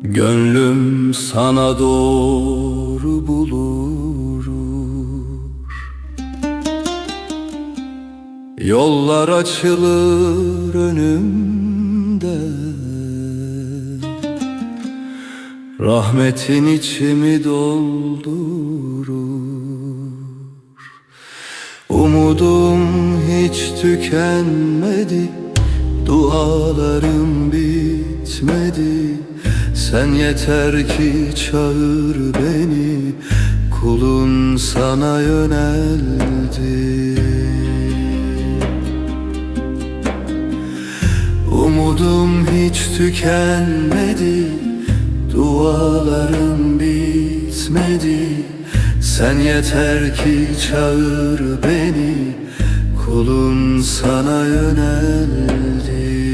Gönlüm sana doğru bulur. Yollar açılır önümde, rahmetin içimi doldurur. Umudum hiç tükenmedi, dualarım bitmedi. Sen yeter ki çağır beni, kulun sana yöneldi. Umudum hiç tükenmedi, dualarım bitmedi. Sen yeter ki çağır beni, kulun sana yöneldi.